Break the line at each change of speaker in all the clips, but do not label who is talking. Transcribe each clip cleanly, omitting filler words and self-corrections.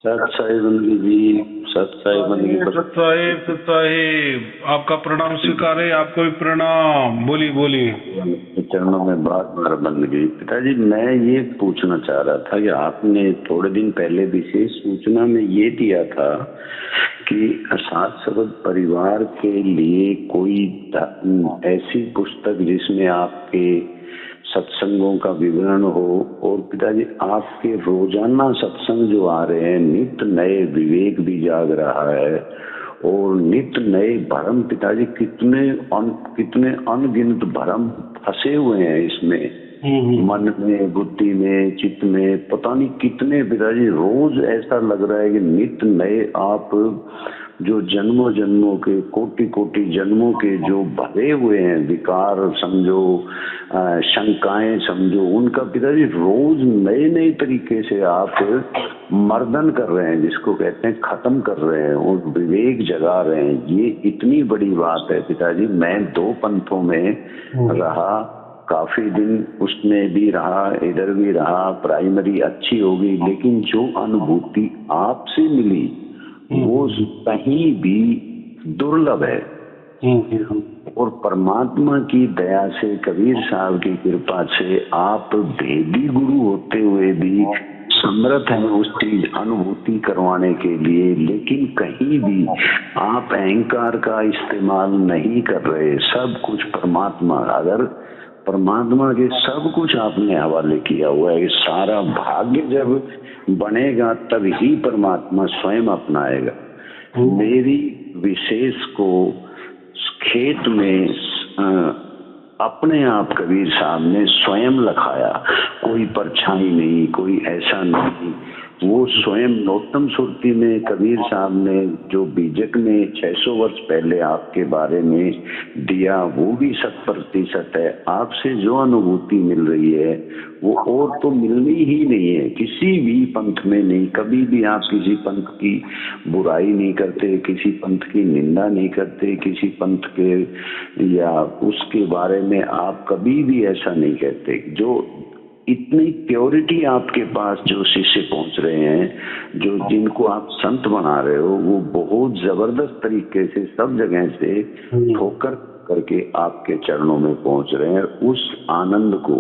सत साई बंदगी जी, सत साई बंदगी पर
सत साहिब, सत साहिब, आपका प्रणाम स्वीकार है। आपको भी प्रणाम। बोलिए बोलिए।
चरणों में बार बार बंदगी। पिताजी, मैं ये पूछना चाह रहा था कि आपने थोड़े दिन पहले विशेष सूचना में ये दिया था कि शाश्वत परिवार के लिए कोई ऐसी पुस्तक जिसमें आपके सत्संगों का विवरण हो। और पिताजी, आपके रोजाना सत्संग जो आ रहे हैं, नित्य नए विवेक भी जाग रहा है और नित्य नए भरम। पिताजी, कितने अनगिनत भरम फंसे हुए हैं इसमें, मन में, बुद्धि में, चित्त में, पता नहीं कितने। पिताजी, रोज ऐसा लग रहा है कि नित्य नए आप जो जन्मों जन्मों के, कोटि कोटि जन्मों के जो भरे हुए हैं विकार समझो, शंकाएं समझो, उनका पिताजी रोज नए नए तरीके से आप मर्दन कर रहे हैं, जिसको कहते हैं खत्म कर रहे हैं और विवेक जगा रहे हैं। ये इतनी बड़ी बात है पिताजी। मैं 2 पंथों में रहा, काफी दिन उसमें भी रहा, इधर भी रहा, प्राइमरी अच्छी होगी, लेकिन जो अनुभूति आपसे मिली वो कहीं भी दुर्लभ है। और परमात्मा की दया से, कबीर साहब की कृपा से आप भेदी गुरु होते हुए भी समर्थ हैं उस चीज अनुभूति करवाने के लिए, लेकिन कहीं भी आप अहंकार का इस्तेमाल नहीं कर रहे। सब कुछ परमात्मा, अगर परमात्मा के सब कुछ आपने हवाले किया हुआ है। सारा भाग्य जब बनेगा तब ही परमात्मा स्वयं अपनाएगा। मेरी विशेष को खेत में अपने आप कबीर साहब ने स्वयं लखाया, कोई परछाई नहीं, कोई ऐसा नहीं। वो स्वयं नौतम सुरती में कबीर साहब ने जो बीजक ने 600 वर्ष पहले आपके बारे में दिया, वो भी 100% है। आपसे जो अनुभूति मिल रही है वो और तो मिलनी ही नहीं है, किसी भी पंथ में नहीं। कभी भी आप किसी पंथ की बुराई नहीं करते, किसी पंथ की निंदा नहीं करते, किसी पंथ के या उसके बारे में आप कभी भी ऐसा नहीं कहते। जो इतनी प्योरिटी आपके पास जो शिष्य पहुंच रहे हैं, जो जिनको आप संत बना रहे हो, वो बहुत जबरदस्त तरीके से सब जगह से ठोकर करके आपके चरणों में पहुंच रहे हैं। उस आनंद को,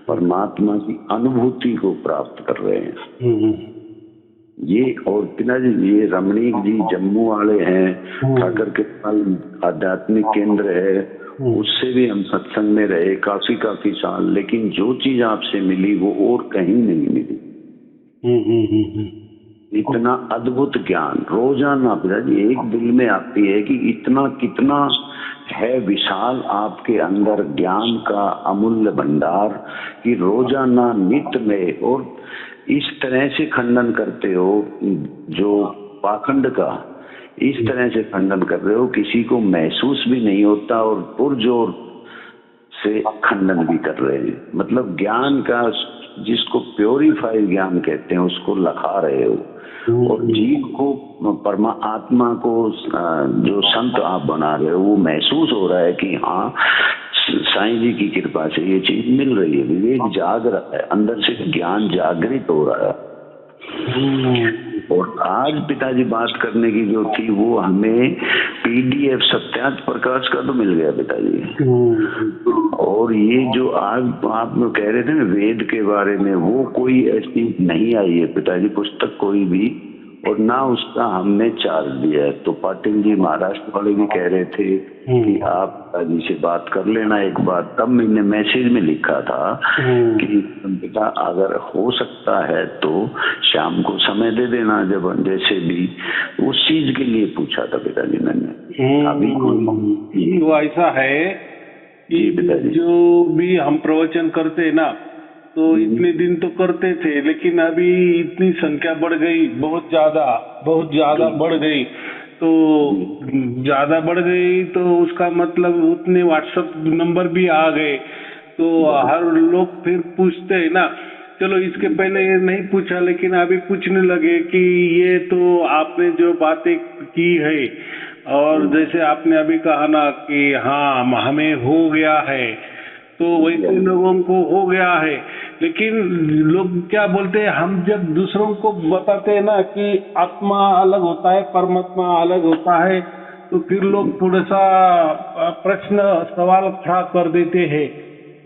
परमात्मा की अनुभूति को प्राप्त कर रहे हैं। ये और पिताजी, ये रमणीक जी जम्मू वाले हैं, ठाकर के पाल आध्यात्मिक केंद्र है, उससे भी हम सत्संग में रहे काफी साल, लेकिन जो चीज आपसे मिली वो और कहीं नहीं मिली। इतना अद्भुत ज्ञान रोजाना पिताजी एक दिल में आती है कि इतना कितना है विशाल आपके अंदर ज्ञान का अमूल्य भंडार, कि रोजाना नित्य में। और इस तरह से खंडन करते हो जो पाखंड का, इस तरह से खंडन कर रहे हो, किसी को महसूस भी नहीं होता और पुरजोर से खंडन भी कर रहे हैं। मतलब ज्ञान का, जिसको प्योरीफाइड ज्ञान कहते हैं, उसको लखा रहे हो। और जीव को, परमात्मा को जो संत आप बना रहे हो, वो महसूस हो रहा है कि हाँ, साईं जी की कृपा से ये चीज मिल रही है। विवेक जाग रहा है, अंदर से ज्ञान जागृत हो रहा है। और आज पिताजी बात करने की जो थी वो हमें PDF सत्यार्थ प्रकाश का तो मिल गया पिताजी। और ये जो आज आप कह रहे थे ना वेद के बारे में, वो कोई ऐसी नहीं आई है पिताजी पुस्तक कोई भी, और ना उसका हमने चार्ज दिया है। तो पाटिल जी महाराष्ट्र वाले भी कह रहे थे कि आप पिताजी से बात कर लेना एक बार। तब मैंने मैसेज में लिखा था कि पिता अगर हो सकता है तो शाम को समय दे देना, जब जैसे भी। उस चीज के लिए पूछा था पिताजी मैंने। अभी
वो ऐसा है कि जो भी हम प्रवचन करते ना, तो इतने दिन तो करते थे, लेकिन अभी इतनी संख्या बढ़ गई, बहुत ज्यादा बढ़ गई। तो ज्यादा बढ़ गई तो उसका मतलब उतने व्हाट्सएप नंबर भी आ गए। तो हर लोग फिर पूछते हैं ना। चलो, इसके पहले ये नहीं पूछा, लेकिन अभी पूछने लगे कि ये तो आपने जो बातें की है, और जैसे आपने अभी कहा ना कि हाँ हमें हो गया है, तो वैसे लोगों को हो गया है। लेकिन लोग क्या बोलते हैं, हम जब दूसरों को बताते हैं ना कि आत्मा अलग होता है, परमात्मा अलग होता है, तो फिर लोग थोड़ा सा प्रश्न सवाल खड़ा कर देते हैं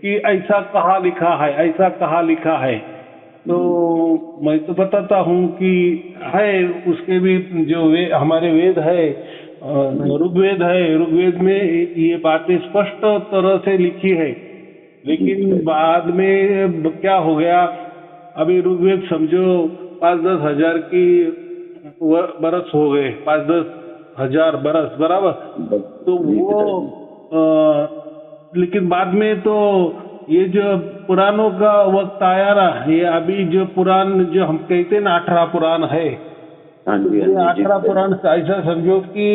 कि ऐसा कहाँ लिखा है, ऐसा कहाँ लिखा है। तो मैं तो बताता हूँ कि है उसके भी जो हमारे वेद है, ऋग्वेद है, ऋग्वेद में ये बातें स्पष्ट तरह से लिखी है। लेकिन बाद में क्या हो गया, अभी ऋग्वेद समझो 5-10 हजार की बरस हो गए, 5-10 हजार बरस बराबर। तो वो लेकिन बाद में तो ये जो पुराणों का वक्त आया ना, ये अभी जो पुराण जो हम कहते हैं ना 18 पुराण है, ये 18 पुराण ऐसा समझो कि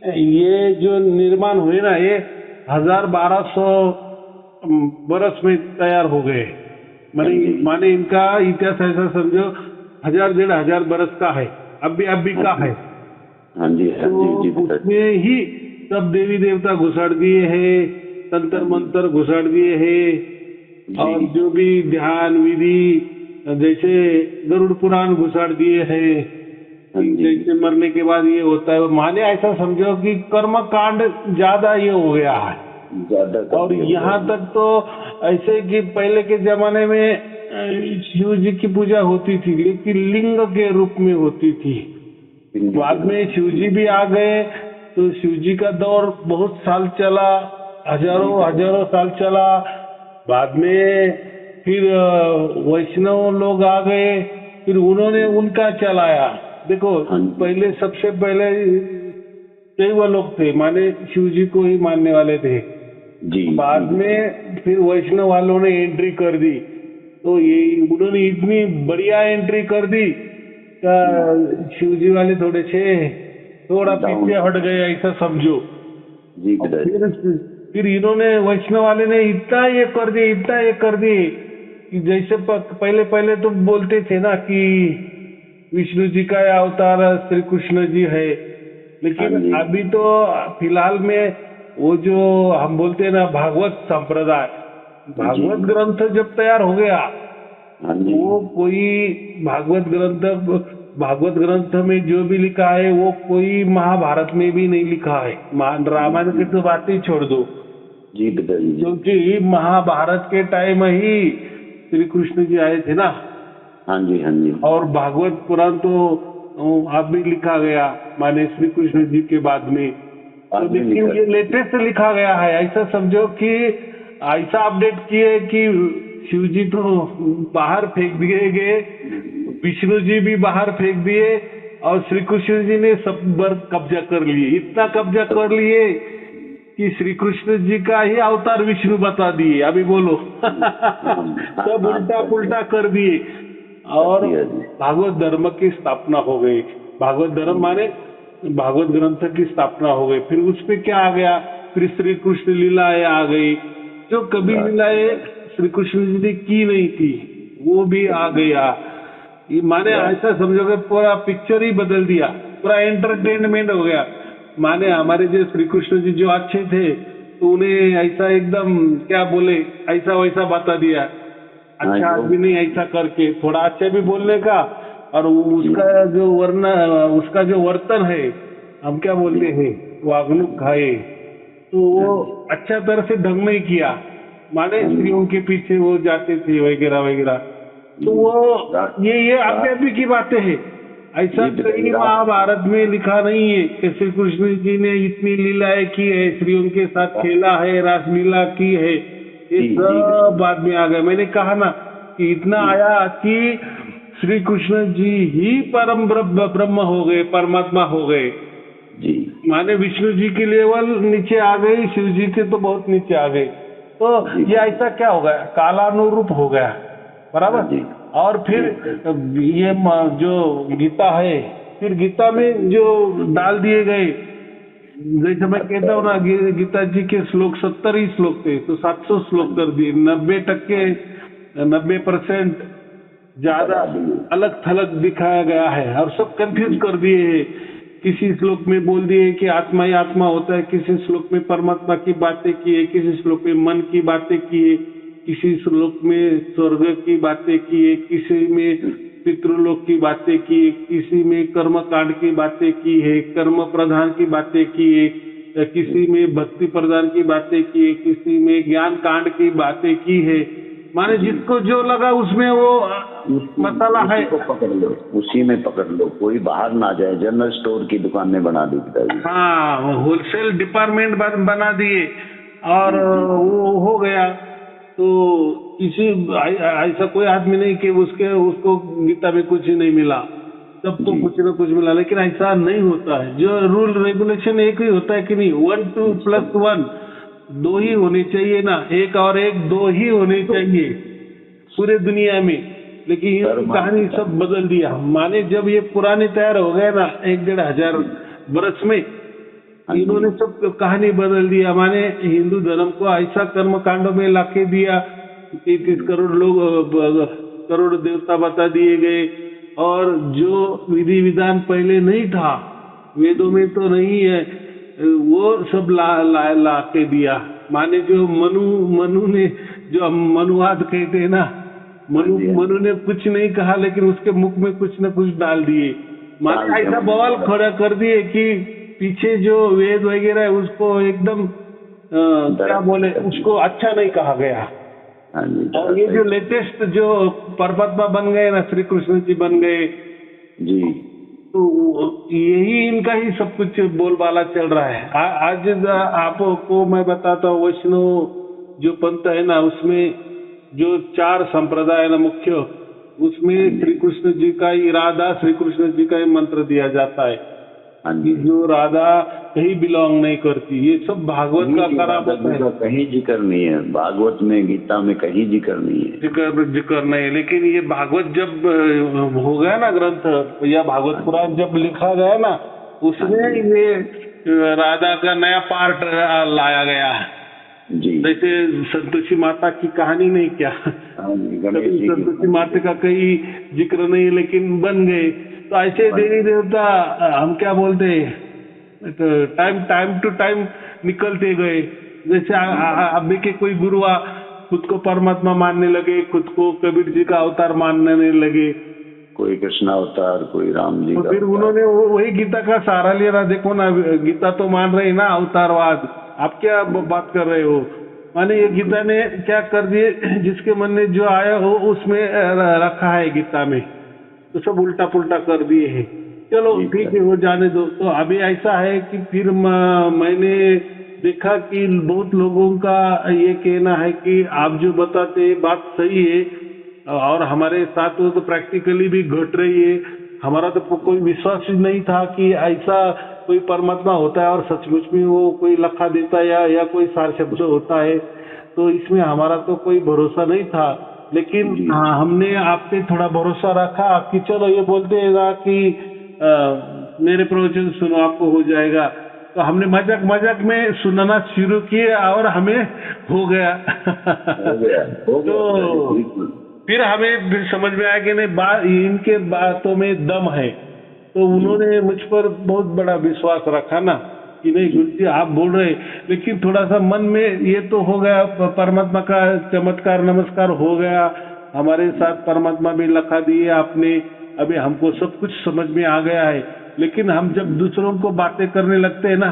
ये जो निर्माण हुए ना, ये 1200 बरस में तैयार हो गए। माने इनका इतिहास ऐसा समझो 1000-1500 बरस का है, अभी का है। तो उसमें ही सब देवी देवता घुसाड़ दिए हैं, तंत्र मंत्र घुसाड़ दिए हैं, और जो भी ध्यान विधि जैसे गरुड़ पुराण घुसाड़ दिए हैं, जैसे मरने के बाद ये होता है। माने ऐसा समझो कि कर्म कांड ज्यादा ये हो गया है ज्यादा। और यहाँ तक तो ऐसे कि पहले के जमाने में शिव जी की पूजा होती थी, लेकिन लिंग के रूप में होती थी। बाद में शिव जी भी आ गए, तो शिव जी का दौर बहुत साल चला, हजारों साल चला। बाद में फिर वैष्णव लोग आ गए, फिर उन्होंने उनका चलाया। देखो पहले सबसे पहले शैव लोग थे, माने शिव जी को ही मानने वाले थे जी। बाद में फिर वैष्णव वालों ने एंट्री कर दी, तो ये उन्होंने इतनी बढ़िया एंट्री कर दी, शिव जी वाले थोड़ा पीछे हट गए, ऐसा समझो जी। फिर इन्होंने वैष्णव वाले ने इतना ये कर दिए कि जैसे पहले तो बोलते थे ना कि विष्णु जी का अवतार श्री कृष्ण जी है, लेकिन अभी तो फिलहाल में वो जो हम बोलते हैं ना भागवत संप्रदाय, भागवत ग्रंथ जब तैयार हो गया, वो कोई भागवत ग्रंथ में जो भी लिखा है वो कोई महाभारत में भी नहीं लिखा है। रामायण की तो बात ही छोड़ दो जी, क्योंकि महाभारत के टाइम ही श्री कृष्ण जी आए थे ना। हाँ जी। और भागवत पुराण तो अब भी लिखा गया, माने श्री कृष्ण जी के बाद में, तो लेकिन ये लेटेस्ट लिखा गया है। ऐसा समझो कि ऐसा अपडेट किए कि शिव जी तो बाहर फेंक दिए गए, विष्णु जी भी बाहर फेंक दिए, और श्री कृष्ण जी ने सब पर कब्जा कर लिए। इतना कब्जा कर लिए कि श्री कृष्ण जी का ही अवतार विष्णु बता दिए। अभी बोलो सब उल्टा पुल्टा कर दिए, और भागवत धर्म की स्थापना हो गई। भागवत धर्म माने भागवत ग्रंथ की स्थापना हो गई। फिर उस पे क्या आ गया, फिर श्री कृष्ण लीलाएं आ गई, जो कभी लीलाएं श्री कृष्ण जी ने की नहीं थी वो भी आ गया। ये माने ऐसा समझोगे पूरा पिक्चर ही बदल दिया, पूरा एंटरटेनमेंट हो गया। माने हमारे जो श्री कृष्ण जी जो अच्छे थे, तो उन्हें ऐसा एकदम क्या बोले, ऐसा वैसा बता दिया, अच्छा आदमी नहीं ऐसा करके, थोड़ा अच्छा भी बोलने का, और उसका जो वर्तन है, हम क्या बोलते हैं वागणुक है, तो वो अच्छा तरह से ढंग नहीं किया। माने स्त्रियों के पीछे वो जाते थे वगैरह वगैरह। तो वो ये अभी की बातें हैं। ऐसा कहीं महाभारत में लिखा नहीं है कि श्री कृष्ण जी ने इतनी लीलाएं की है, स्त्रियों के साथ खेला है, रासलीला की है, ये सब बाद में आ गए। मैंने कहा ना कि इतना आया कि श्री कृष्ण जी ही परम ब्रह्म हो गए, परमात्मा हो गए जी। माने विष्णु जी की लेवल नीचे आ गई, शिव जी के तो बहुत नीचे आ गए। तो ये ऐसा क्या हो गया, कालानुरूप हो गया, बराबर। और फिर ये जो गीता है, फिर गीता में जो डाल दिए गए, जैसे मैं कहता हूँ ना, गीता जी के श्लोक 70 ही श्लोक थे, तो 700 श्लोक कर दिए। 90% ज्यादा अलग थलग दिखाया गया है, और सब कंफ्यूज कर दिए है। किसी श्लोक में बोल दिए कि आत्मा ही आत्मा होता है, किसी श्लोक में परमात्मा की बातें की है, किसी श्लोक में मन की बातें की है, किसी श्लोक में स्वर्ग की बातें की है, किसी में पितृलोक की बातें की है, किसी में कर्म कांड की बातें की है, कर्म प्रधान की बातें की है, किसी में भक्ति प्रधान की बातें की है, किसी में ज्ञान कांड की बातें की है। माने जिसको जो लगा उसमें वो मसाला है,
उसी को पकड़ लो, उसी में पकड़ लो, कोई बाहर ना जाए। जनरल स्टोर की दुकान में बना दी पिताजी।
हाँ, होलसेल डिपार्टमेंट बना दिए और वो हो गया। तो किसी ऐसा कोई आदमी नहीं कि उसको गीता में कुछ ही नहीं मिला, सबको कुछ ना कुछ मिला, लेकिन ऐसा नहीं होता है। जो रूल रेगुलेशन एक ही होता है कि नहीं, 1 2 + 1 2 ही होने चाहिए ना, 1 और 1 2 ही होने चाहिए पूरे दुनिया में। लेकिन ये कहानी सब बदल दिया। माने जब ये पुराने तैयार हो गए ना 1-1.5 हजार बरस में, इन्होंने सब कहानी बदल दिया। माने हिंदू धर्म को ऐसा कर्म कांडों में लाके दिया, 33 करोड़ लोग, करोड़ देवता बता दिए गए, और जो विधि विधान पहले नहीं था, वेदों में तो नहीं है, वो सब ला के दिया। माने जो मनु ने, जो हम मनुवाद कहते हैं ना, मनु ने कुछ नहीं कहा, लेकिन उसके मुख में कुछ न कुछ डाल दिए। माने ऐसा बवाल खड़ा कर दिए कि पीछे जो वेद वगैरह है उसको एकदम क्या बोले, उसको अच्छा नहीं कहा गया। और ये जो लेटेस्ट जो परमात्मा बन गए ना, श्री कृष्ण जी बन गए जी, तो यही इनका ही सब कुछ बोलबाला चल रहा है। आज आपको मैं बताता हूँ, वैष्णव जो पंथ है ना, उसमें जो 4 संप्रदाय है ना मुख्य, उसमें श्री कृष्ण जी का ही, राधा श्री कृष्ण जी का ही मंत्र दिया जाता है। जो राधा कहीं बिलोंग नहीं करती, ये सब भागवत का करामत है।
कहीं जिक्र नहीं है भागवत में, गीता में कहीं जिक्र नहीं है,
जिक्र नहीं है। लेकिन ये भागवत जब हो गया ना ग्रंथ, या भागवत पुराण जब लिखा गया ना, उसमें ये राधा का नया पार्ट लाया गया जी। जैसे संतोषी माता की कहानी नहीं क्या, संतोषी माता का कहीं जिक्र नहीं, लेकिन बन गए। तो ऐसे देवी देवता हम क्या बोलते हैं, तो टाइम टू टाइम निकलते गए। जैसे अभी के कोई गुरु खुद को परमात्मा मानने लगे, खुद को कबीर जी का अवतार मानने लगे,
कोई कृष्ण अवतार, कोई राम जी
तो फिर उन्होंने वही गीता का सहारा लिया। देखो ना, गीता तो मान रहे ना अवतारवाद, आप क्या बात कर रहे हो। माने ये गीता ने क्या कर दिए, जिसके मन में जो आया हो उसमें रखा है गीता में, तो सब उल्टा पुल्टा कर दिए हैं। चलो ठीक है, वो जाने दो। तो अभी ऐसा है कि फिर मैंने देखा कि बहुत लोगों का ये कहना है कि आप जो बताते बात सही है, और हमारे साथ वो तो प्रैक्टिकली भी घट रही है। हमारा तो कोई विश्वास ही नहीं था कि ऐसा कोई परमात्मा होता है और सचमुच में वो कोई लखा देता है या कोई सार शब्द होता है, तो इसमें हमारा तो कोई भरोसा नहीं था। लेकिन हमने आप पे थोड़ा भरोसा रखा कि चलो ये बोलते हैं कि मेरे प्रवचन सुनो आपको हो जाएगा, तो हमने मजाक में सुनना शुरू किया और हमें हो गया। तो फिर हमें समझ में आया कि नहीं, इनके बातों में दम है। तो उन्होंने मुझ पर बहुत बड़ा विश्वास रखा ना कि नहीं गुरु जी आप बोल रहे, लेकिन थोड़ा सा मन में ये तो हो गया, परमात्मा का चमत्कार नमस्कार हो गया, हमारे साथ परमात्मा भी लखा दिए आपने, अभी हमको सब कुछ समझ में आ गया है। लेकिन हम जब दूसरों को बातें करने लगते हैं ना,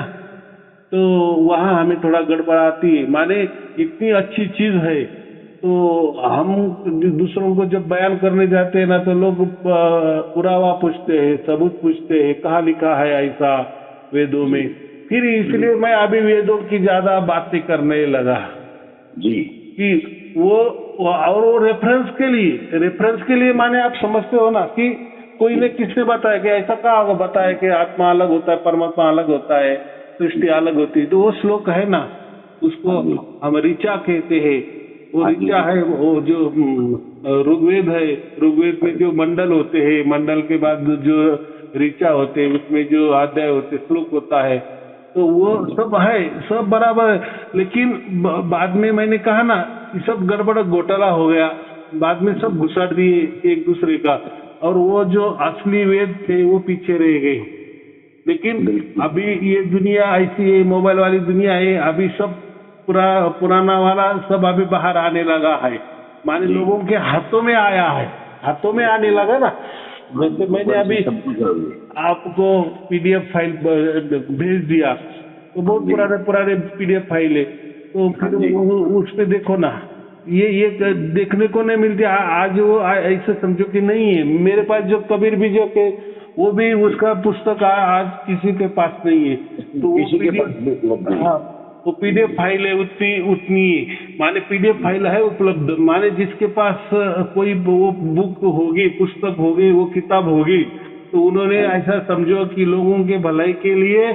तो वहाँ हमें थोड़ा गड़बड़ आती है। माने इतनी अच्छी चीज है, तो हम दूसरों को जब बयान करने जाते हैं ना, तो लोग पुरावा पूछते हैं, सबूत पूछते हैं, कहाँ लिखा है ऐसा वेदों में। फिर इसलिए मैं अभी वेदों की ज्यादा बातें करने लगा जी, कि वो और वो रेफरेंस के लिए माने आप समझते हो ना कि कोई ने किसने बताया कि ऐसा कहा बताया कि आत्मा अलग होता है, परमात्मा अलग होता है, सृष्टि अलग होती है। तो वो श्लोक है ना, उसको हम ऋचा कहते हैं। वो ऋचा है, वो जो ऋग्वेद है, ऋग्वेद में जो मंडल होते हैं, मंडल के बाद जो ऋचा होते हैं, उसमें जो अध्याय होते, श्लोक होता है, तो वो सब है, सब बराबर है। लेकिन बाद में मैंने कहा ना कि सब गड़बड़ घोटाला हो गया, बाद में सब घुसाड़ दिए एक दूसरे का, और वो जो असली वेद थे वो पीछे रह गए। लेकिन अभी ये दुनिया ऐसी है, मोबाइल वाली दुनिया है, अभी सब पुराना वाला सब अभी बाहर आने लगा है, माने लोगों के हाथों में आया है, हाथों में आने लगा ना। जैसे मैंने अभी आपको पीडीएफ फाइल भेज दिया, तो बहुत पुराने पीडीएफ फाइल है, तो फिर उस पे देखो ना, ये देखने को नहीं मिलती आज। वो ऐसे समझो कि नहीं है। मेरे पास जो कबीर बीजो के वो भी उसका पुस्तक आज किसी के पास नहीं है, तो वो वो पीडीएफ फाइल है उतनी माने पीडीएफ फाइल है उपलब्ध, माने जिसके पास कोई वो बुक होगी, पुस्तक होगी, वो किताब होगी, तो उन्होंने ऐसा समझो कि लोगों के भलाई के लिए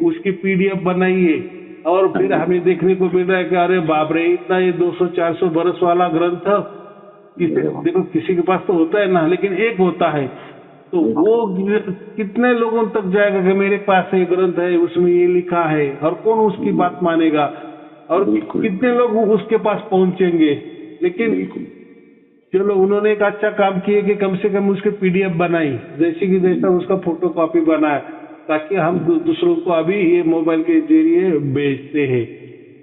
उसकी पीडीएफ बनाई है। और फिर हमें देखने को मिल रहा है कि अरे बाप रे, इतना ये 200-400 बरस वाला ग्रंथ देखो, किसी के पास तो होता है ना, लेकिन एक होता है, तो वो कितने लोगों तक जाएगा कि मेरे पास ये ग्रंथ है, उसमें ये लिखा है, और कौन उसकी बात मानेगा, और कितने लोग उसके पास पहुंचेंगे। लेकिन चलो, उन्होंने एक अच्छा काम किए कि कम से कम उसके पीडीएफ बनाई, जैसे कि जैसा उसका फोटो कॉपी बनाया, ताकि हम दूसरों को अभी ये मोबाइल के जरिए भेजते हैं।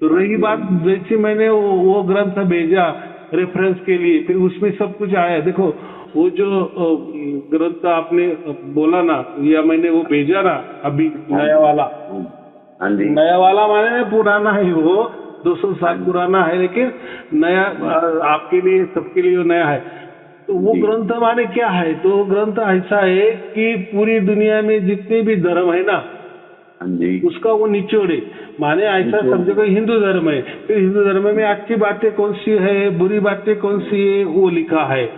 तो रही बात, जैसे मैंने वो ग्रंथ भेजा रेफरेंस के लिए, फिर उसमें सब कुछ आया। देखो, वो जो ग्रंथ आपने बोला ना, या मैंने वो भेजा ना अभी नया वाला, नया वाला माने पुराना है, वो 200 साल पुराना है, लेकिन नया आपके लिए, सबके लिए नया है। तो वो ग्रंथ माने क्या है? तो ग्रंथ ऐसा है कि पूरी दुनिया में जितने भी धर्म है ना, उसका वो निचोड़ है। माने ऐसा समझो कि हिंदू धर्म है, फिर हिंदू धर्म में अच्छी बातें कौन सी है, बुरी बातें कौन सी है, वो लिखा है।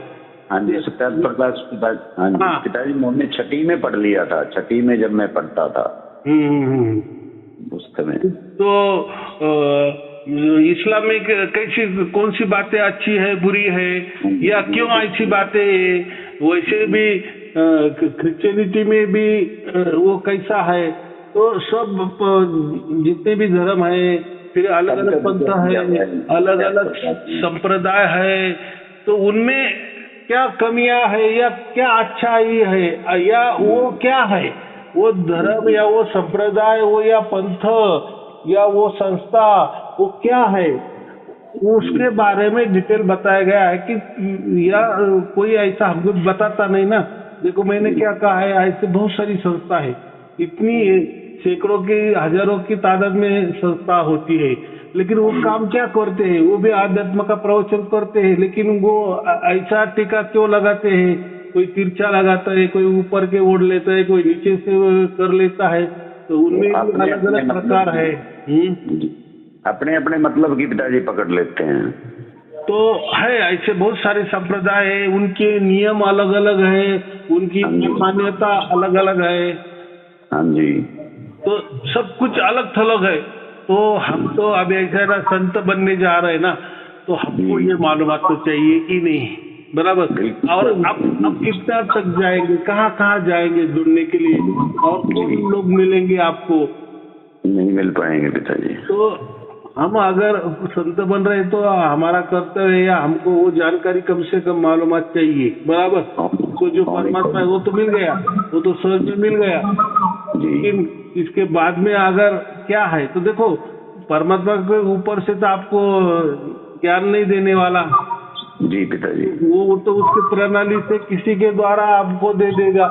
हाँ जी, सत्यार्थ प्रकाश पिताजी, मैंने छठी में पढ़ लिया था, छठी में जब मैं पढ़ता था उस समय।
तो इस्लाम में कैसी कौन सी बातें अच्छी है, बुरी है, या क्यों ऐसी बातें है, वैसे भी क्रिश्चियनिटी में भी वो कैसा है। तो सब जितने भी धर्म है, फिर अलग अलग पंथ है, अलग अलग संप्रदाय है, तो उनमें क्या कमियां है या क्या अच्छाई है, या वो क्या है, वो धर्म या वो संप्रदाय, वो या पंथ या वो संस्था, वो क्या है, उसके बारे में डिटेल बताया गया है। कि या कोई ऐसा हमको बताता नहीं ना। देखो, मैंने क्या कहा है, ऐसे बहुत सारी संस्था है, इतनी सैकड़ों की, हजारों की तादाद में संस्था होती है, लेकिन वो काम क्या करते हैं? वो भी आध्यात्म का प्रवचन करते हैं, लेकिन वो ऐसा टीका क्यों लगाते हैं? कोई तिरछा लगाता है, कोई ऊपर के ओढ़ लेता है, कोई नीचे से कर लेता है, तो उनमें अलग अलग प्रकार है।
अपने अपने मतलब की पिताजी पकड़ लेते हैं।
तो है ऐसे बहुत सारे संप्रदाय है, उनके नियम अलग अलग है, उनकी मान्यता अलग अलग है।
हाँ जी,
तो सब कुछ अलग थलग है। तो हम तो अभी ऐसा ना संत बनने जा रहे हैं ना, तो हमको ये मालूमात तो चाहिए कि नहीं, बराबर। और अब कितना तक जाएंगे, कहाँ कहाँ जाएंगे जुड़ने के लिए, और कौन लोग मिलेंगे आपको?
नहीं मिल पाएंगे पिताजी।
तो हम अगर संत बन रहे तो हमारा कर्तव्य है, या हमको वो जानकारी कम से कम मालूमात चाहिए, बराबर। तो जो परमात्मा है वो तो मिल गया, वो तो सहज में मिल गया, लेकिन इसके बाद में अगर क्या है, तो देखो, परमात्मा के ऊपर से तो आपको ज्ञान नहीं देने वाला
जी पिताजी,
वो तो उसकी प्रणाली से किसी के द्वारा आपको दे देगा।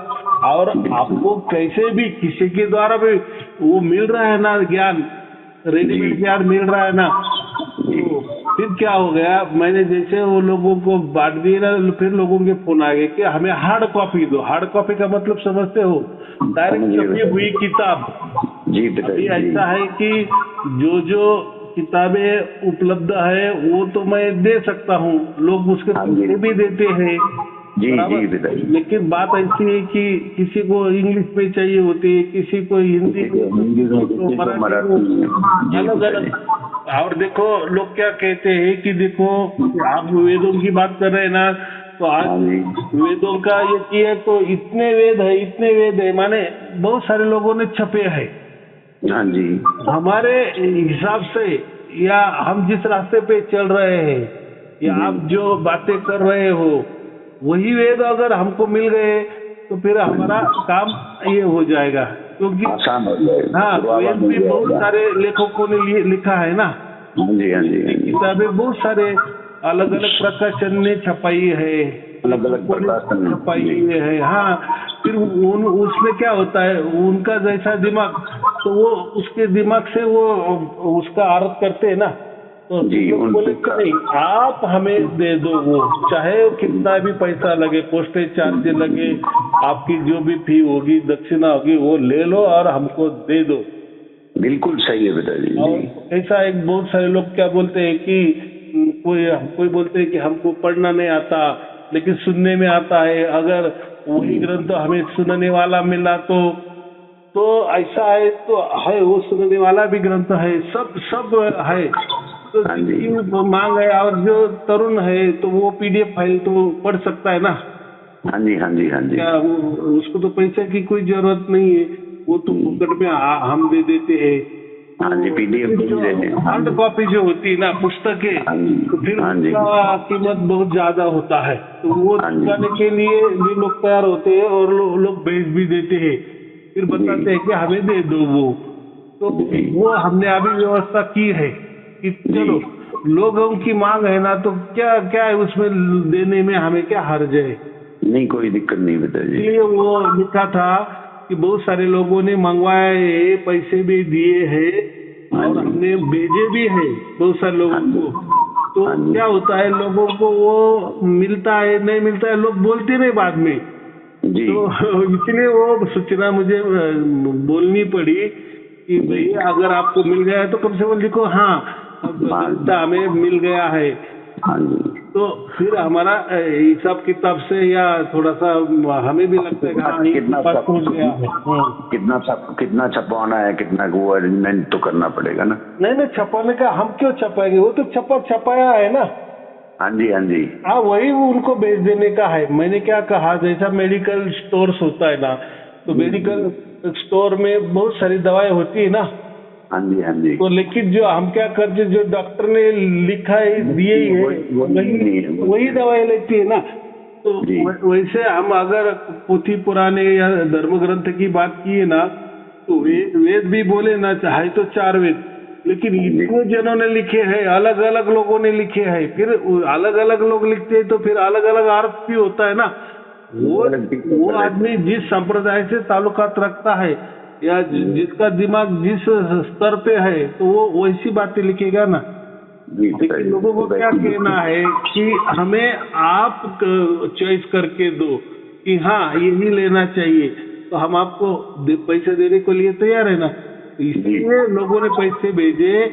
और आपको कैसे भी किसी के द्वारा भी वो मिल रहा है ना, ज्ञान रेडीमेड ज्ञान मिल रहा है ना। तो फिर क्या हो गया, मैंने जैसे वो लोगों को बांट दिए ना, फिर लोगों के फोन आ गए कि हमें हार्ड कॉपी दो। हार्ड कॉपी का मतलब समझते हो? डायरेक्ट छपी हुई किताब।
जी पिताजी,
ऐसा है कि जो किताबें उपलब्ध है वो तो मैं दे सकता हूँ, लोग उसके पैसे भी देते हैं,
जी जी पिताजी।
लेकिन बात ऐसी है कि किसी को इंग्लिश में चाहिए होती है, किसी को हिंदी में, मराठी, अलग अलग। और देखो, लोग क्या कहते हैं कि देखो, आप वेदों की बात कर रहे हैं ना, तो आज वेदों का ये किया तो इतने वेद है, माने बहुत सारे लोगों ने छपे हैं।
हाँ जी,
हमारे हिसाब से, या हम जिस रास्ते पे चल रहे हैं, या आप जो बातें कर रहे हो, वही वेद अगर हमको मिल गए तो फिर हमारा काम ये हो जाएगा। क्योंकि
आसान हो जाएगा।
हाँ, वेद भी बहुत सारे लेखकों ने लिखा है ना।
हाँ जी, हाँ जी, हाँ जी।
किताबें बहुत सारे अलग अलग प्रकाशन ने छपाई है,
अलग अलग प्रकाशन
छपाई है। हाँ, फिर उसमें क्या होता है, उनका जैसा दिमाग, तो वो उसके दिमाग से वो उसका अर्थ करते हैं ना। तो
जी,
लोग बोले कि नहीं, आप हमें दे दो, वो चाहे कितना भी पैसा लगे, पोस्टेज चार्ज लगे, आपकी जो भी फी होगी, दक्षिणा होगी, वो ले लो और हमको दे दो।
बिल्कुल सही है पिताजी।
और ऐसा एक बहुत सारे लोग क्या बोलते हैं कि कोई बोलते हैं कि हमको पढ़ना नहीं आता लेकिन सुनने में आता है, अगर वही ग्रंथ हमें सुनने वाला मिला तो ऐसा है, तो है, वो सुनने वाला भी ग्रंथ है, सब सब है। तो जिसकी मांग है और जो तरुण है तो वो पीडीएफ फाइल तो पढ़ सकता है ना।
हाँ जी, हाँ जी, हाँ जी।
क्या उसको तो पैसे की कोई जरूरत नहीं है, वो तो फुकट में हम दे देते हैं।
हाँ जी, पीडीएफ
हार्ड कॉपी जो होती है ना पुस्तकें, तो फिर उसका कीमत बहुत ज्यादा होता है, तो वो चुकाने के लिए भी लोग तैयार होते हैं और लोग भेज भी देते हैं, फिर बताते हैं कि हमें दे दो वो। तो वो हमने अभी व्यवस्था की है कि चलो लोगों की मांग है ना, तो क्या क्या है उसमें देने में, हमें क्या हर्ज है।
नहीं, कोई दिक्कत नहीं पिताजी।
इसलिए वो लिखा था कि बहुत सारे लोगों ने मंगवाए, पैसे भी दिए हैं और हमने भेजे भी है बहुत सारे लोगों को। तो क्या होता है, लोगों को वो मिलता है नहीं मिलता है, लोग बोलते नहीं बाद में जी। तो इसलिए वो सूचना मुझे बोलनी पड़ी कि भाई अगर आपको मिल गया है तो कम से कम लिखो हाँ हमें मिल गया है। तो फिर हमारा हिसाब किताब से या थोड़ा सा हमें भी लगता है कि कितना पहुंच गया है,
कितना छपवाना है, कितना वो अरेंजमेंट तो करना पड़ेगा ना।
नहीं छपाने का हम क्यों छपाएंगे, वो तो छपाया है ना।
हाँ जी, हाँ जी।
हाँ, वही उनको भेज देने का है। मैंने क्या कहा, जैसा मेडिकल स्टोर्स होता है ना, तो मेडिकल स्टोर में बहुत सारी दवाएं होती है ना।
हाँ जी, हाँ जी।
तो लेकिन जो हम क्या करते, जो डॉक्टर ने लिखा है दिए ही है वही दवाई लेती है ना। तो वैसे हम अगर पोथी पुराने या धर्म ग्रंथ की बात की है ना, तो वेद भी बोले ना, चाहे तो 4 वेद, लेकिन इतने जनों ने लिखे हैं, अलग अलग लोगों ने लिखे हैं, फिर अलग अलग लोग लिखते हैं तो फिर अलग अलग अर्थ भी होता है ना। वो आदमी जिस संप्रदाय से ताल्लुकात रखता है या जिसका दिमाग जिस स्तर पे है, तो वो वैसी बातें लिखेगा ना। लेकिन लोगों को क्या कहना है कि हमें आप चॉइस करके दो कि हाँ यही लेना चाहिए, तो हम आपको पैसे देने के लिए तैयार है ना। तो इसलिए लोगों ने पैसे भेजे,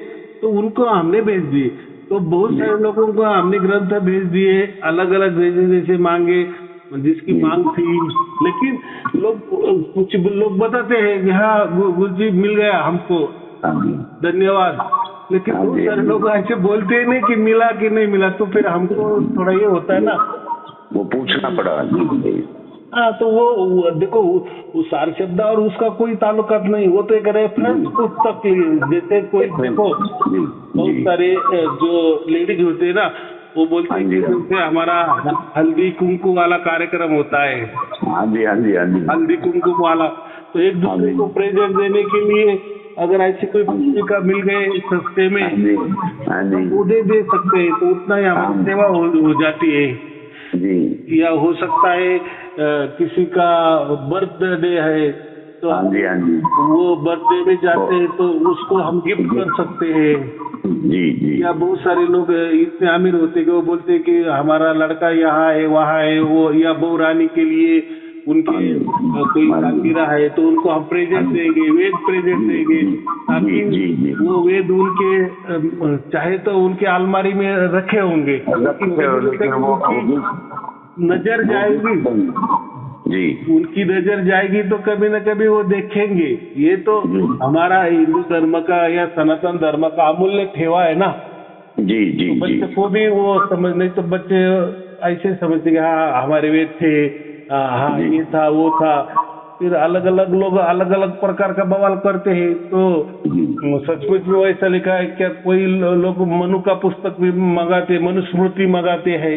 तो उनको हमने भेज दिए। तो बहुत सारे लोगों को हमने ग्रंथ भेज दिए, अलग अलग जैसे मांगे, जिसकी मांग थी। लेकिन कुछ लोग बताते हैं कि हाँ गुरुजी मिल गया हमको, धन्यवाद। लेकिन बहुत सारे लोग ऐसे बोलते हैं नहीं कि मिला कि नहीं मिला, तो फिर हमको थोड़ा ये होता है ना,
वो पूछना पड़ा।
हाँ, तो वो देखो, वो सार शब्द और उसका कोई ताल्लुकात नहीं, वो तो एक रेफरेंस पुस्तक, जैसे कोई देखो बहुत सारे जो लेडीज होते हैं ना, वो बोलते हैं कि जैसे हमारा हल्दी कुमकुम वाला कार्यक्रम होता है।
हाँ जी, हाँ जी, हाँ जी।
हल्दी कुमकुम वाला, तो एक दूसरे को प्रेजेंट देने के लिए अगर ऐसी कोई पुस्तिका मिल गए सस्ते में, वो दे सकते हैं, तो उतना ही हमारी सेवा हो जाती है जी। या हो सकता है किसी का बर्थडे है, तो वो बर्थडे में जाते हैं तो उसको हम गिफ्ट कर सकते हैं जी। या बहुत सारे लोग इतने अमीर होते हैं कि वो बोलते हैं कि हमारा लड़का यहाँ है वहाँ है, वो या बहू रानी के लिए उनके कोई सालगिरह है, तो उनको हम प्रेजेंट देंगे, वेद प्रेजेंट देंगे, ताकि वो वेद उनके चाहे तो उनके अलमारी में रखे होंगे, नजर जाएगी जी, उनकी नजर जाएगी तो कभी न कभी वो देखेंगे। ये तो हमारा हिंदू धर्म का या सनातन धर्म का अमूल्य ठेवा है ना जी। तो बच्चे को भी वो समझ, नहीं तो बच्चे ऐसे समझते कि हाँ हमारे वेद थे, हाँ ये था वो था, फिर अलग अलग लोग अलग अलग प्रकार का बवाल करते हैं। तो सचमुच में वैसा लिखा है क्या, कोई लोग मनु का पुस्तक भी मंगाते, मनुस्मृति मंगाते हैं,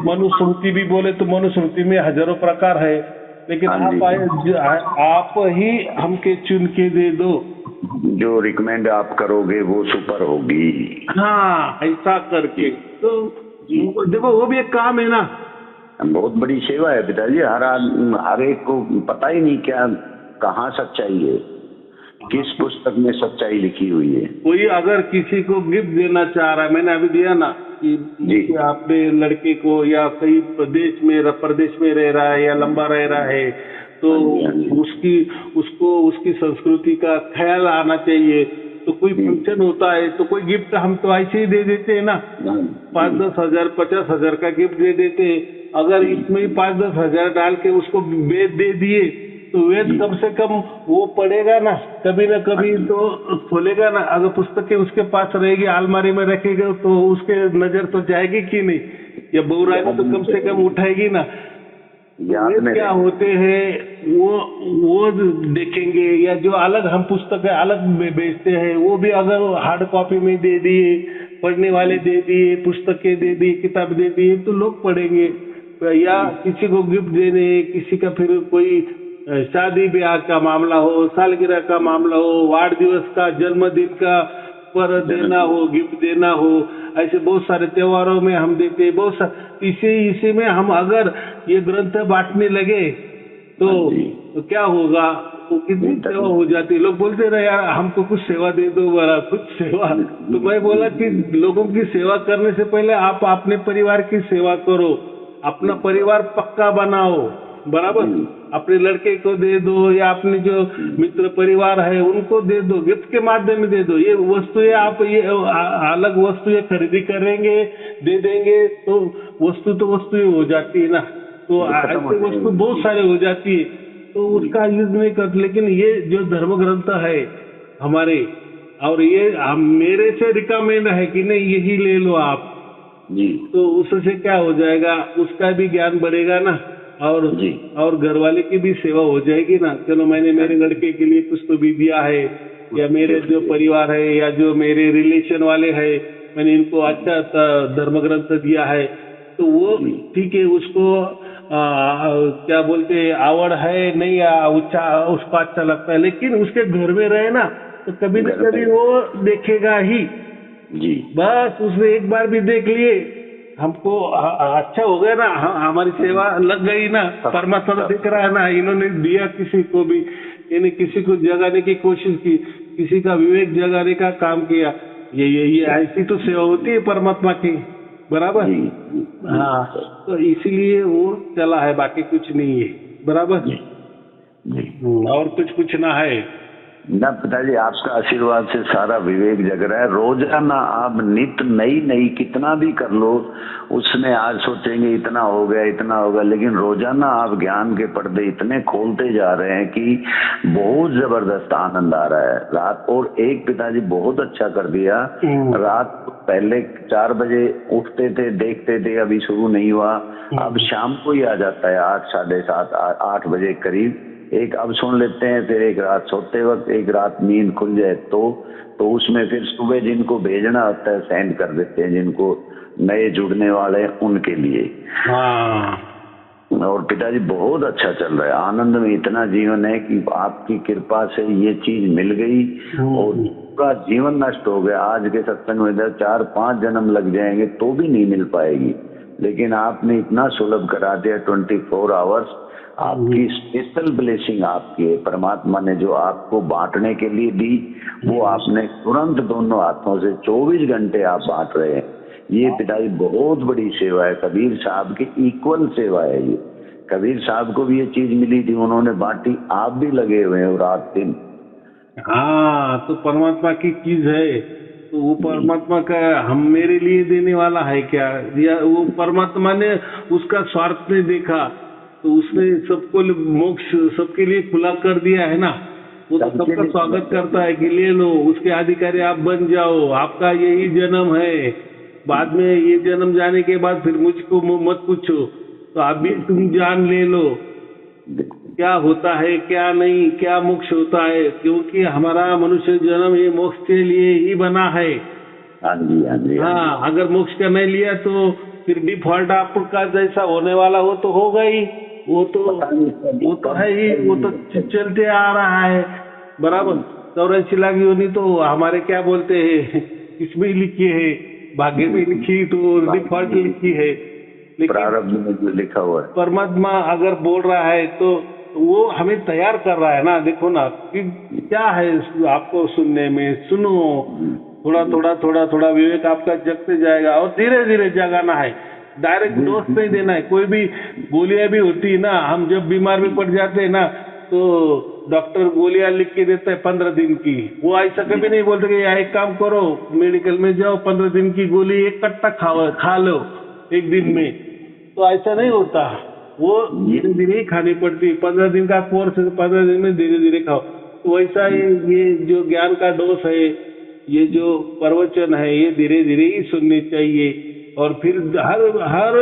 मनुस्मृति भी बोले तो मनुस्मृति में हजारों प्रकार है, लेकिन
हाँ जी।
आप ही हमके चुन के दे दो।
जो रिकमेंड आप करोगे वो सुपर होगी।
हाँ, ऐसा करके तो
जी।
देखो वो भी एक काम है ना।
बहुत बड़ी सेवा है पिताजी। हर एक को पता ही नहीं क्या कहाँ सच्चाई है, किस पुस्तक में सच्चाई लिखी हुई है।
कोई अगर किसी को गिफ्ट देना चाह रहा है, मैंने अभी दिया ना कि
जी।
आपने लड़के को या कई प्रदेश में रह रहा है या लंबा रह रहा है, तो
हाँ जी, हाँ जी।
उसकी संस्कृति का ख्याल आना चाहिए। तो कोई फंक्शन होता है तो कोई गिफ्ट हम तो ऐसे ही दे देते हैं ना, 5-10 हजार 50 हजार का गिफ्ट दे देते हैं। अगर इसमें 5-10 हजार डाल के उसको वेद दे दिए तो वेद कम से कम वो पढ़ेगा ना कभी तो खोलेगा ना। अगर पुस्तकें उसके पास रहेगी अलमारी में रखेगा तो उसके नजर तो जाएगी कि नहीं, या बहुरानी तो कम से कम उठाएगी ना। वेद क्या होते हैं वो देखेंगे, या जो अलग हम पुस्तकें अलग बेचते हैं वो भी अगर हार्ड कॉपी में दे दिए, पढ़ने वाले दे दिए, पुस्तकें दे दी, किताब दे दिए तो लोग पढ़ेंगे। या किसी को गिफ्ट देने, किसी का फिर कोई शादी ब्याह का मामला हो, सालगिरह का मामला हो, वार्ड दिवस का, जन्मदिन का पर देना हो, गिफ्ट देना हो, ऐसे बहुत सारे त्योहारों में हम देते हैं। इसी में हम अगर ये ग्रंथ बांटने लगे तो क्या होगा, तो कितनी सेवा हो जाती है। लोग बोलते रहे यार हमको कुछ सेवा दे दो, बड़ा कुछ सेवा। तो मैं बोला कि लोगों की सेवा करने से पहले आप अपने परिवार की सेवा करो, अपना परिवार पक्का बनाओ, बराबर। अपने लड़के को दे दो या अपने जो मित्र परिवार है उनको दे दो, गिफ्ट के माध्यम में दे दो। ये वस्तुएं आप ये अलग वस्तुएं खरीदी करेंगे दे देंगे तो वस्तुएं हो जाती है ना। तो ऐसे वस्तु बहुत सारे हो जाती है तो उसका यूज नहीं करते। लेकिन ये जो धर्म ग्रंथ है हमारे, और ये मेरे से रिकमेंड है कि नहीं यही ले लो आप जी, तो उससे क्या हो जाएगा, उसका भी ज्ञान बढ़ेगा ना, और घर वाले की भी सेवा हो जाएगी ना। चलो मैंने मेरे लड़के के लिए कुछ तो भी दिया है, या मेरे जो परिवार है या जो मेरे रिलेशन वाले हैं मैंने इनको अच्छा धर्म ग्रंथ दिया है, तो वो ठीक है। उसको क्या बोलते आवड़ है नहीं, उसको अच्छा लगता है, लेकिन उसके घर में रहे ना तो कभी न कभी वो देखेगा ही जी। बस उसने एक बार भी देख लिए, हमको अच्छा हो गया ना, हमारी सेवा लग गई ना, परमात्मा तो दिख रहा है ना, इन्होंने दिया किसी को भी, इन्हें किसी को जगाने की कोशिश की, किसी का विवेक जगाने का काम किया। ये ऐसी तो सेवा होती है परमात्मा की, बराबर। हाँ, तो इसीलिए वो चला है, बाकी कुछ नहीं है, बराबर। और कुछ पूछना है
ना पिताजी? आपका आशीर्वाद से सारा विवेक जग रहा है। रोजाना आप नित नई कितना भी कर लो, उसमें आज सोचेंगे इतना हो गया, लेकिन रोजाना आप ज्ञान के पर्दे इतने खोलते जा रहे हैं कि बहुत जबरदस्त आनंद आ रहा है। रात और एक पिताजी बहुत अच्छा कर दिया, रात पहले 4 बजे उठते थे, देखते थे, अभी शुरू नहीं हुआ, अब शाम को ही आ जाता है 8, 7:30, 8 बजे करीब। एक अब सुन लेते हैं, फिर एक रात सोते वक्त, एक रात नींद खुल जाए तो उसमें फिर सुबह जिनको भेजना होता है सेंड कर देते हैं, जिनको नए जुड़ने वाले हैं उनके लिए। और पिताजी बहुत अच्छा चल रहा है, आनंद में इतना जीवन है कि आपकी कृपा से ये चीज मिल गई और पूरा जीवन नष्ट हो गया। आज के सत्संग में 4-5 जन्म लग जाएंगे तो भी नहीं मिल पाएगी, लेकिन आपने इतना सुलभ करा दिया। 24 आवर्स आपकी स्पेशल ब्लेसिंग आपकी है, परमात्मा ने जो आपको बांटने के लिए दी वो आपने तुरंत दोनों हाथों से 24 घंटे आप बांट रहे हैं। ये पिताजी बहुत बड़ी सेवा है, कबीर साहब की इक्वल सेवा है ये। कबीर साहब को भी ये चीज मिली थी, उन्होंने बांटी, आप भी लगे हुए हैं रात दिन। हाँ,
तो परमात्मा की चीज है, तो वो परमात्मा का हम मेरे लिए देने वाला है क्या, या वो परमात्मा ने उसका स्वार्थ नहीं देखा तो उसने सबको मोक्ष सबके लिए खुला कर दिया है ना। वो तो सबका स्वागत करता है कि ले लो, उसके अधिकारी आप बन जाओ, आपका यही जन्म है, बाद में ये जन्म जाने के बाद फिर मुझको मत पूछो, तो अभी तुम जान ले लो क्या होता है क्या नहीं, क्या मोक्ष होता है, क्योंकि हमारा मनुष्य जन्म ये मोक्ष के लिए ही बना है। हाँ, अगर मोक्ष का नहीं लिया तो फिर डिफॉल्ट आपका जैसा होने वाला हो तो होगा ही, वो तो है ही, वो तो चलते आ रहा है बराबर। 84 लाख योनि तो हमारे क्या बोलते हैं इसमें लिखी है, भाग्य में लिखी तो डिफॉल्ट लिखी है, लेकिन
प्रारब्ध में जो लिखा हुआ है
परमात्मा अगर बोल रहा है तो वो हमें तैयार कर रहा है ना। देखो ना कि क्या है आपको सुनने में, सुनो थोड़ा थोड़ा विवेक आपका जगते जाएगा और धीरे धीरे जगाना है। डायरेक्ट डोज नहीं देना है। कोई भी गोलियां भी होती है ना, हम जब बीमार भी पड़ जाते हैं ना तो डॉक्टर गोलियां लिख के देता है 15 दिन की। वो ऐसा कभी नहीं बोलते कि एक काम करो मेडिकल में जाओ 15 दिन की गोली एक कट्टा खा लो एक दिन में, तो ऐसा नहीं होता। वो धीरे धीरे ही खानी पड़ती है। 15 दिन का कोर्स 15 दिन में धीरे धीरे खाओ। तो वैसा ही ये जो ज्ञान का डोज है, ये जो प्रवचन है, ये धीरे धीरे ही सुनने चाहिए। और फिर हर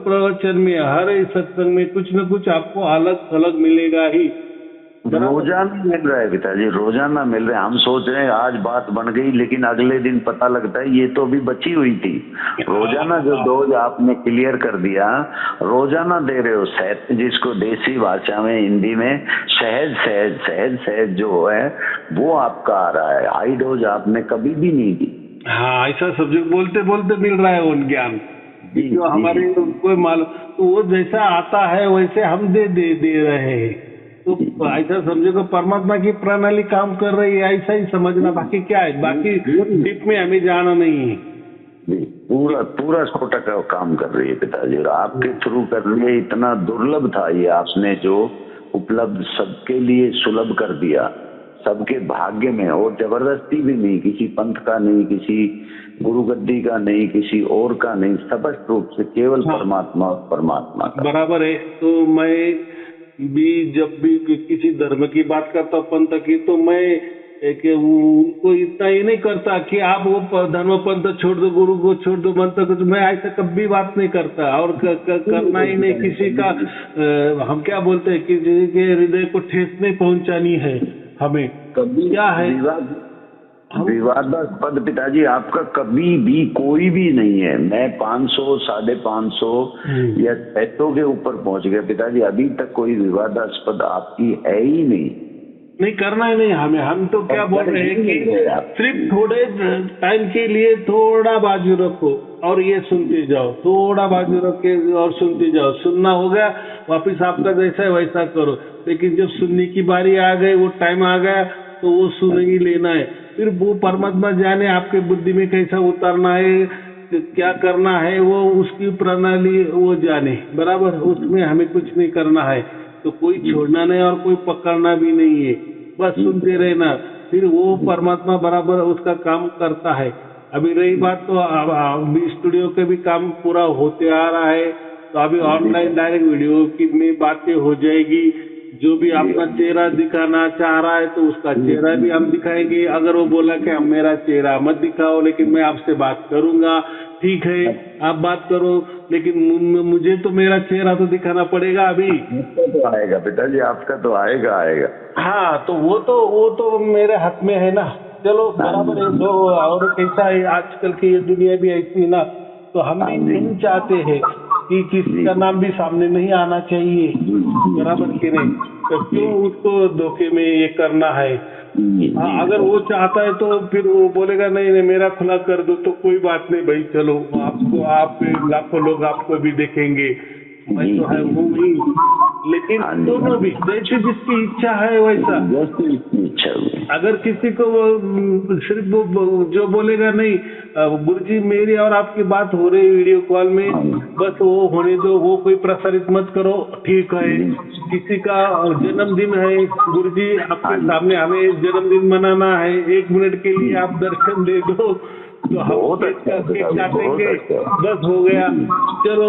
प्रवचन में, हर सत्संग में कुछ न कुछ आपको अलग अलग मिलेगा ही।
रोजाना मिल रहा है पिताजी, रोजाना मिल रहा है। हम सोच रहे हैं आज बात बन गई, लेकिन अगले दिन पता लगता है ये तो अभी बची हुई थी। रोजाना जो डोज आपने क्लियर कर दिया, रोजाना दे रहे हो। सहज, जिसको देसी भाषा में हिंदी में सहज सहज सहज सहज जो है वो आपका आ रहा है। हाई डोज आपने कभी भी नहीं दी।
हाँ, ऐसा सब्जेक्ट बोलते बोलते मिल रहा है वो ज्ञान जो हमारे कोई मालूम, तो वो जैसा आता है वैसे हम दे रहे हैं। तो ऐसा समझो कि परमात्मा की प्रणाली काम कर रही है, ऐसा ही समझना। बाकी क्या है, बाकी डीप में हमें जाना नहीं है।
पूरा छोटा का काम कर रही है पिताजी, और आपके थ्रू कर रही है। इतना दुर्लभ था ये, आपने जो उपलब्ध सबके लिए सुलभ कर दिया, सबके भाग्य में। और जबरदस्ती भी नहीं, किसी पंथ का नहीं, किसी गुरु गद्दी का नहीं, किसी और का नहीं, स्पष्ट रूप से केवल परमात्मा का।
बराबर है। तो मैं भी जब भी किसी धर्म की बात करता हूँ, पंथ की, तो मैं उनको इतना ही नहीं करता कि आप वो धर्म पंथ छोड़ दो, गुरु को छोड़ दो, मंत्र को। मैं ऐसा कभी बात नहीं करता और करना ही नहीं। किसी का हम क्या बोलते हैं, किसी के हृदय को ठेस नहीं पहुंचानी है हमें।
कभी
क्या है
विवादास्पद पिताजी आपका कभी भी कोई भी नहीं है। मैं 500, 550 या 600 के ऊपर पहुंच गया पिताजी, अभी तक कोई विवादास्पद आपकी है ही नहीं
करना ही नहीं हमें। हम तो क्या बोल रहे हैं कि सिर्फ थोड़े टाइम के लिए थोड़ा बाजू रखो और ये सुनते जाओ, थोड़ा बाजू रख के और सुनते जाओ। सुनना हो गया, वापिस आपका जैसा है वैसा करो। लेकिन जब सुनने की बारी आ गई, वो टाइम आ गया, तो वो सुन ही लेना है। फिर वो परमात्मा जाने आपके बुद्धि में कैसा उतारना है, क्या करना है, वो उसकी प्रणाली वो जाने बराबर। उसमें हमें कुछ नहीं करना है। तो कोई छोड़ना नहीं और कोई पकड़ना भी नहीं है, बस सुनते रहना। फिर वो परमात्मा बराबर उसका काम करता है। अभी रही बात, तो अभी स्टूडियो के भी काम पूरा होते आ रहा है, तो अभी ऑनलाइन डायरेक्ट वीडियो की में बातें हो जाएगी। जो भी अपना चेहरा दिखाना चाह रहा है तो उसका चेहरा भी हम दिखाएंगे। अगर वो बोला कि हम मेरा चेहरा मत दिखाओ, लेकिन मैं आपसे बात करूंगा, ठीक है आप बात करो, लेकिन मुझे तो मेरा चेहरा तो दिखाना पड़ेगा। अभी
तो आएगा पिताजी, आपका तो आएगा।
हाँ, तो वो तो मेरे हाथ में है ना। चलो बराबर है। जो और कैसा है आजकल की ये दुनिया भी ऐसी ना, तो हम भी नहीं चाहते हैं कि किसी का नाम भी सामने नहीं आना चाहिए, बराबर कि नहीं। तो क्यों उसको धोखे में ये करना है। अगर वो चाहता है तो फिर वो बोलेगा नहीं मेरा खुला कर दो, तो कोई बात नहीं भाई, चलो आपको, आप लाखों लोग आपको भी देखेंगे, मैं तो है वो ही। लेकिन दोनों भी जैसे जिसकी इच्छा है वैसा। अगर किसी को सिर्फ जो बोलेगा नहीं गुरुजी मेरी और आपकी बात हो रही वीडियो कॉल में, बस वो होने दो, वो कोई प्रसारित मत करो, ठीक है। किसी का जन्मदिन है, गुरुजी आपके सामने हमें जन्मदिन मनाना है, 1 मिनट के लिए आप दर्शन दे दो, तो हम केक काटेंगे, बस हो गया। चलो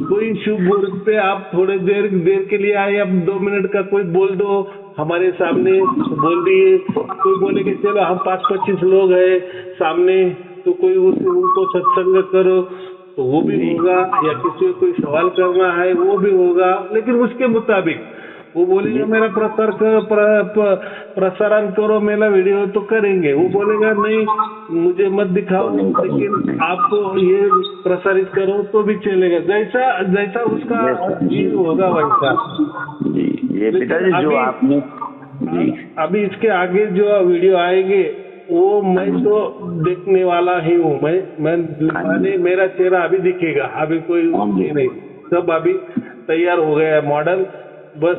कोई शुभ मुहूर्त पे आप थोड़े देर के लिए आए, अब 2 मिनट का कोई बोल दो हमारे सामने, बोल दिए। कोई बोले कि चलो हम 5-25 लोग हैं सामने, तो कोई उनको सत्संग करो, तो वो भी होगा। या किसी को कोई सवाल करना है वो भी होगा, लेकिन उसके मुताबिक वो बोलेगा मेरा प्रसारण करो, मेरा वीडियो तो करेंगे। वो बोलेगा नहीं मुझे मत दिखाओ, लेकिन आपको ये प्रसारित करो तो भी चलेगा। जैसा जैसा उसका जीव होगा वैसा।
ये पिताजी जो आपने
अभी इसके आगे जो वीडियो आएंगे वो मैं तो देखने वाला ही हूँ। मैं मेरा चेहरा अभी दिखेगा, अभी कोई नहीं, सब अभी तैयार हो गया है मॉडल। बस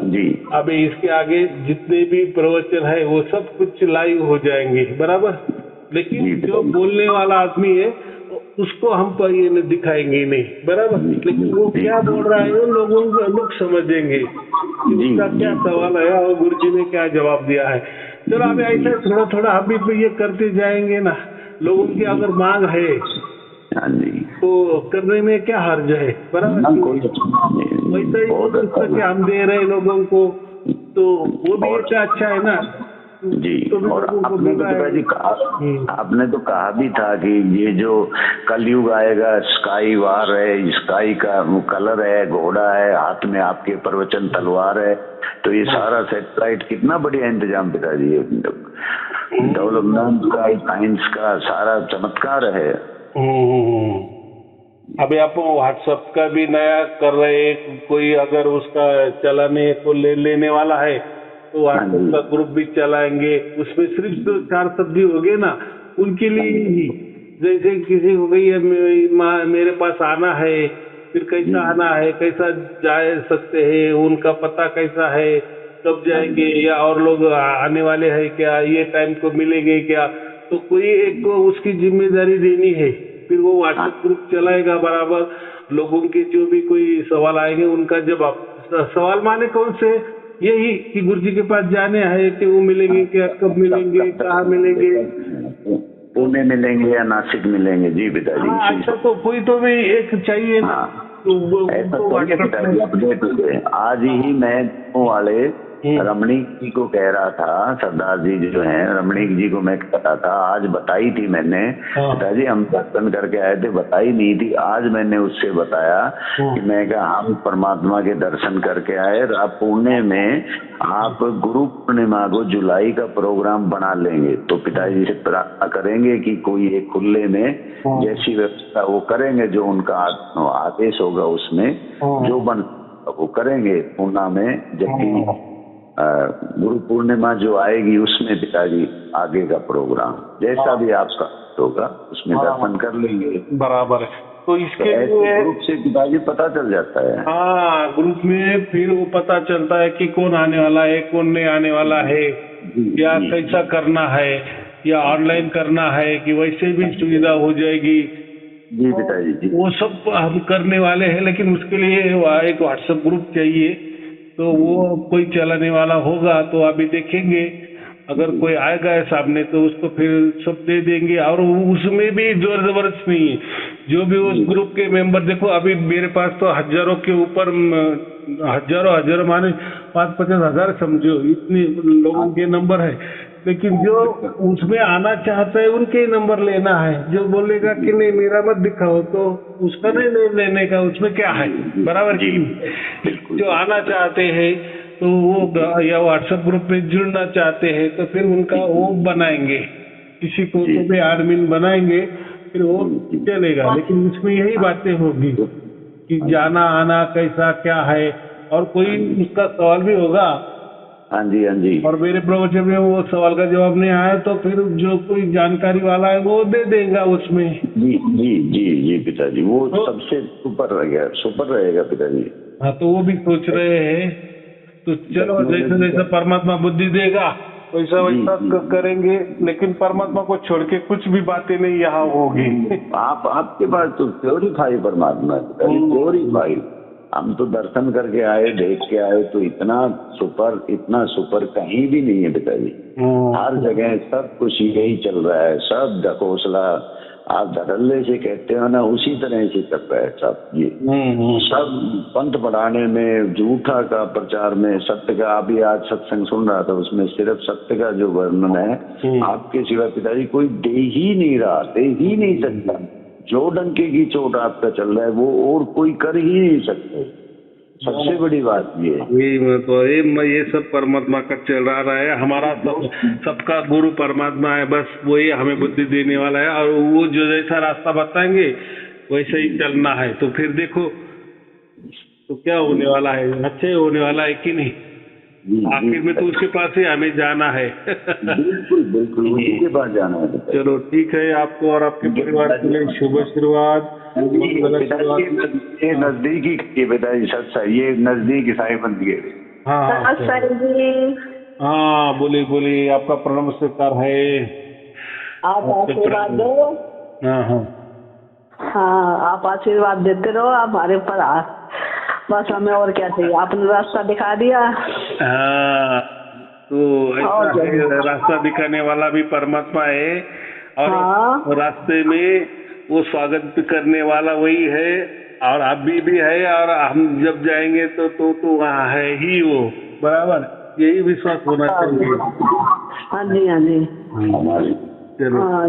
अभी इसके आगे जितने भी प्रवचन है वो सब कुछ लाइव हो जाएंगे, बराबर। लेकिन जो बोलने वाला आदमी है उसको हम ये दिखाएंगे नहीं, बराबर। लेकिन वो क्या बोल रहा है वो लोग समझेंगे कि उसका क्या सवाल है और गुरुजी ने क्या जवाब दिया है। चलो अभी ऐसा थोड़ा थोड़ा हम भी ये करते जाएंगे ना। लोगों की अगर मांग है तो करने में क्या हर्ज है, बराबर। वैसा ही पुस्तक हम दे रहे लोगों को, तो वो भी एक अच्छा है ना
जी। और आपने तो कहा भी था कि ये जो कलयुग आएगा, स्काई वार है, स्काई का कलर है, घोड़ा है, हाथ में आपके प्रवचन तलवार है, तो ये सारा सैटेलाइट कितना बढ़िया इंतजाम पिताजी, डेवलपमेंट का, साइंस का सारा चमत्कार है।
अभी आप व्हाट्सएप का भी नया कर रहे, कोई अगर उसका चलाने को लेने वाला है तो व्हाट्सएप का ग्रुप भी चलाएंगे। उसमें सिर्फ जो 4 शब्द हो गए ना उनके लिए ही, जैसे किसी को कही मेरे पास आना है, फिर कैसा आना है, कैसा जा सकते हैं, उनका पता कैसा है, कब जाएंगे, या और लोग आने वाले हैं क्या, ये टाइम को मिलेंगे क्या, तो कोई एक को उसकी जिम्मेदारी देनी है। फिर वो व्हाट्सएप ग्रुप चलाएगा बराबर। लोगों के जो भी कोई सवाल आएंगे उनका जवाब, सवाल माने कौन से, यही कि गुरुजी के पास जाने हैं कि वो मिलेंगे क्या, कब मिलेंगे, कहाँ मिलेंगे,
पुणे मिलेंगे या नासिक मिलेंगे। जी पिताजी।
अच्छा तो कोई तो भी एक चाहिए ना।
आज ही मैं वाले रमणीक जी को कह रहा था, सरदार जी जो हैं रमणीक जी को मैं कह रहा था, आज बताई थी मैंने पिताजी, हम दर्शन करके आए थे, बताई नहीं थी, आज मैंने उससे बताया कि मैं कहा हम परमात्मा के दर्शन करके आए। आप पुणे में आप गुरु पूर्णिमा को जुलाई का प्रोग्राम बना लेंगे तो पिताजी से प्रार्थना करेंगे कि कोई एक खुले में जैसी व्यवस्था वो करेंगे, जो उनका आदेश होगा उसमें जो बन वो करेंगे पूना में। जबकि गुरु पूर्णिमा जो आएगी उसमें पिताजी आगे का प्रोग्राम जैसा भी आपका होगा उसमें दर्शन कर लेंगे,
बराबर है। तो इसके लिए
ग्रुप से पिताजी पता चल जाता है।
हाँ, ग्रुप में फिर वो पता चलता है कि कौन आने वाला है, कौन नहीं आने वाला है, या कैसा करना है, या ऑनलाइन करना है कि वैसे भी सुविधा हो जाएगी।
जी पिताजी।
वो सब हम करने वाले हैं, लेकिन उसके लिए एक व्हाट्सएप ग्रुप चाहिए। तो वो कोई चलाने वाला होगा तो अभी देखेंगे, अगर कोई आएगा सामने तो उसको फिर सब दे देंगे। और उसमें भी जोर जबरदस्त नहीं है, जो भी उस ग्रुप के मेंबर, देखो अभी मेरे पास तो हजारों के ऊपर, हजारों माने 5-50 हजार समझो, इतने लोगों के नंबर है। लेकिन जो उसमें आना चाहता है उनके नंबर लेना है। जो बोलेगा कि नहीं मेरा मत दिखाओ तो उसका नहीं लेने का, उसमें क्या है, बराबर की। जो आना चाहते हैं तो वो या व्हाट्सएप ग्रुप में जुड़ना चाहते हैं तो फिर उनका वो बनाएंगे, किसी को तो भी एडमिन बनाएंगे, फिर वो चलेगा। लेकिन उसमें यही बातें होगी कि जाना आना कैसा क्या है, और कोई उसका सवाल भी होगा।
हाँ जी, हाँ जी।
और मेरे प्रवचन में वो सवाल का जवाब नहीं आया तो फिर जो कोई जानकारी वाला है वो दे देगा उसमें।
जी जी जी जी पिताजी, वो तो सबसे सुपर रहेगा पिताजी।
हाँ, तो वो भी सोच रहे हैं। तो चलो जैसा जैसा परमात्मा बुद्धि देगा वैसा वैसा करेंगे, लेकिन परमात्मा को छोड़ के कुछ भी बातें नहीं यहाँ होगी।
आपके पास तो प्योरीफाई परमात्मा है, प्योरीफाई। हम तो दर्शन करके आए, देख के आए, तो इतना सुपर कहीं भी नहीं है पिताजी। हर जगह सब कुछ यही चल रहा है, सब ढकोसला, आप धड़ल्ले से कहते हो ना, उसी तरह से कर रहा है सब। ये सब पंथ बढ़ाने में, झूठा का प्रचार में, सत्य का। अभी आज सत्संग सुन रहा था, उसमें सिर्फ सत्य का जो वर्णन है आपके सिवा पिताजी कोई दे ही नहीं रहा, दे ही नहीं सकता। जो डंके की चोट आपका चल रहा है वो और कोई कर ही नहीं सकते। सबसे बड़ी बात ये है।
यही मतलब ये सब परमात्मा का चल रहा है, हमारा सबका गुरु परमात्मा है, बस वही हमें बुद्धि देने वाला है, और वो जो जैसा रास्ता बताएंगे वैसे ही चलना है। तो फिर देखो तो क्या होने वाला है, अच्छे होने वाला है कि नहीं। आखिर में तो उसके पास ही हमें जाना है।
बिल्कुल बिल्कुल उसी के पास जाना है।
चलो ठीक है, आपको और आपके परिवार के लिए शुभ आशीर्वाद।
ये नजदीकी ये पिताजी सत्संग, ये नजदीक ईसाई बंदी है।
हाँ
जी,
हाँ, बोलिए बोलिए, आपका प्रणव स्वीकार है।
आप आशीर्वाद दो।
हाँ हाँ
हाँ, आप आशीर्वाद देते रहो, आप हमारे ऊपर बस हमें और क्या चाहिए, आपने रास्ता दिखा दिया।
हाँ, तो ऐसा है, रास्ता दिखाने वाला भी परमात्मा है, और
हाँ।
रास्ते में वो स्वागत भी करने वाला वही है, और अभी भी है, और हम जब जाएंगे तो वहाँ है ही वो, बराबर। यही विश्वास होना चाहिए।
हाँ जी, हाँ जी।
चलो
हाँ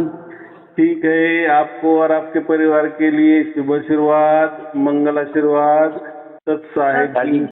ठीक है, आपको और आपके परिवार के लिए शुभ आशीर्वाद, मंगल आशीर्वाद, सत साहेब की